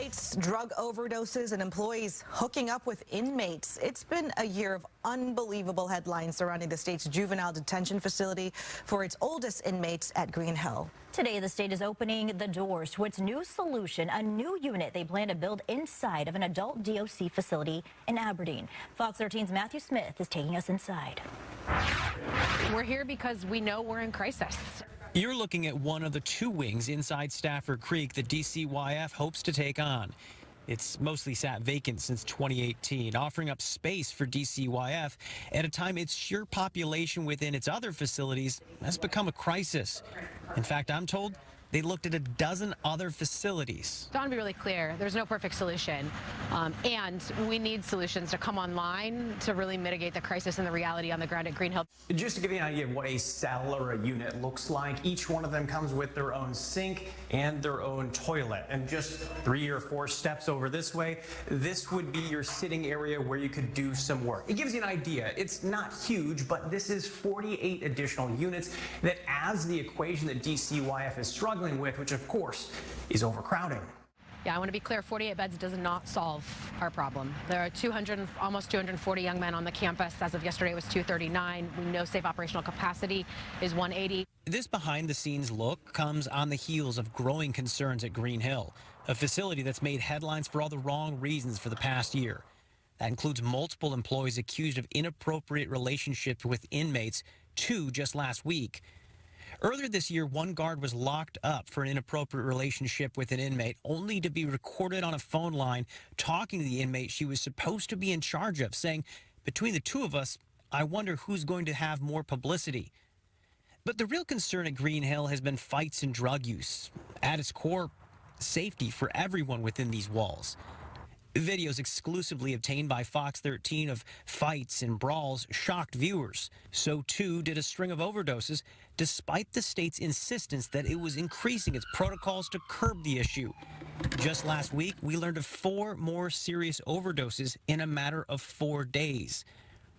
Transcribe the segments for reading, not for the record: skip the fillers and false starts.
fights, drug overdoses, and employees hooking up with inmates. It's been a year of unbelievable headlines surrounding the state's juvenile detention facility for its oldest inmates at Green Hill. Today, the state is opening the doors to its new solution, a new unit they plan to build inside of an adult DOC facility in Aberdeen. Fox 13's Matthew Smith is taking us inside. We're here because we know we're in crisis. You're looking at one of the two wings inside Stafford Creek that DCYF hopes to take on. It's mostly sat vacant since 2018, offering up space for DCYF at a time its sheer population within its other facilities has become a crisis. In fact, I'm told they looked at a dozen other facilities. I want to be really clear, there's no perfect solution, and we need solutions to come online to really mitigate the crisis and the reality on the ground at Green Hill. Just to give you an idea of what a cell or a unit looks like, each one of them comes with their own sink and their own toilet. And just 3 or 4 steps over this way, this would be your sitting area where you could do some work. It gives you an idea. It's not huge, but this is 48 additional units that adds the equation that DCYF is struggling with, which of course is overcrowding. Yeah, I want to be clear, 48 beds does not solve our problem. There are almost 240 young men on the campus. As of yesterday, it was 239. We know safe operational capacity is 180. This behind-the-scenes look comes on the heels of growing concerns at Green Hill, a facility that's made headlines for all the wrong reasons for the past year. That includes multiple employees accused of inappropriate relationships with inmates, 2 just last week. Earlier this year, one guard was locked up for an inappropriate relationship with an inmate, only to be recorded on a phone line talking to the inmate she was supposed to be in charge of, saying, "Between the two of us, I wonder who's going to have more publicity." But the real concern at Green Hill has been fights and drug use. At its core, safety for everyone within these walls. Videos exclusively obtained by Fox 13 of fights and brawls shocked viewers. So too did a string of overdoses, despite the state's insistence that it was increasing its protocols to curb the issue. Just last week, we learned of 4 more serious overdoses in a matter of 4 days.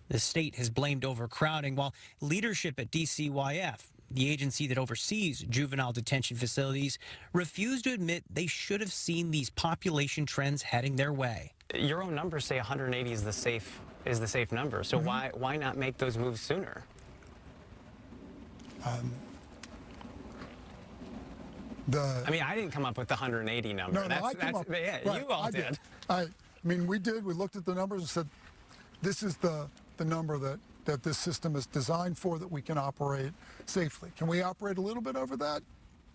The state has blamed overcrowding, while leadership at DCYF, the agency that oversees juvenile detention facilities, refused to admit they should have seen these population trends heading their way. Your own numbers say 180 is the safe number. So why not make those moves sooner? I mean, I didn't come up with the 180 number. No, I came up, yeah, right, you all I did. I mean, we did. We looked at the numbers and said, this is the number that this system is designed for, that we can operate safely. Can we operate a little bit over that?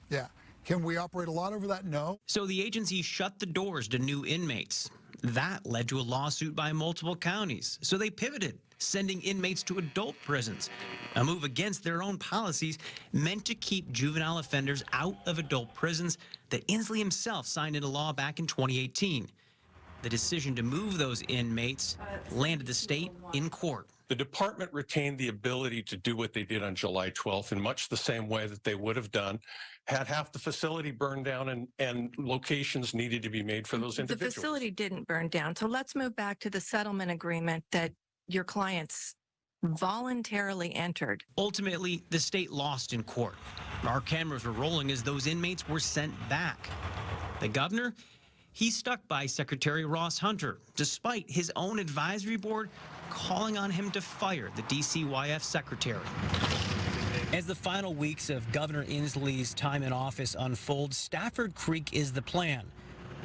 Yeah. Can we operate a lot over that? No. So the agency shut the doors to new inmates. That led to a lawsuit by multiple counties. So they pivoted, sending inmates to adult prisons, a move against their own policies meant to keep juvenile offenders out of adult prisons that Inslee himself signed into law back in 2018. The decision to move those inmates landed the state in court. The department retained the ability to do what they did on July 12th in much the same way that they would have done had half the facility burned down and locations needed to be made for those individuals. The facility didn't burn down. So let's move back to the settlement agreement that your clients voluntarily entered. Ultimately, the state lost in court. Our cameras were rolling as those inmates were sent back. The governor, he's stuck by Secretary Ross Hunter, despite his own advisory board calling on him to fire the DCYF secretary. As the final weeks of Governor Inslee's time in office unfold, Stafford Creek is the plan.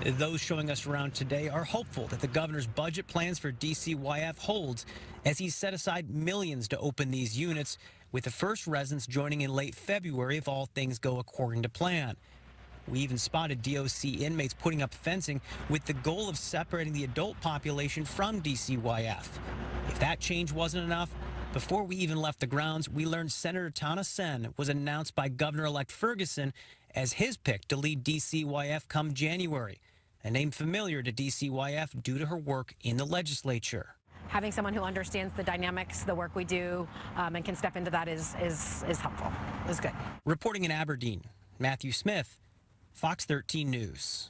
Those showing us around today are hopeful that the governor's budget plans for DCYF holds, as he's set aside millions to open these units, with the first residents joining in late February if all things go according to plan. We even spotted DOC inmates putting up fencing with the goal of separating the adult population from DCYF. If that change wasn't enough, before we even left the grounds, we learned Senator Tana Sen was announced by Governor-elect Ferguson as his pick to lead DCYF come January, a name familiar to DCYF due to her work in the legislature. Having someone who understands the dynamics, the work we do, and can step into that is helpful, is good. Reporting in Aberdeen, Matthew Smith, Fox 13 News.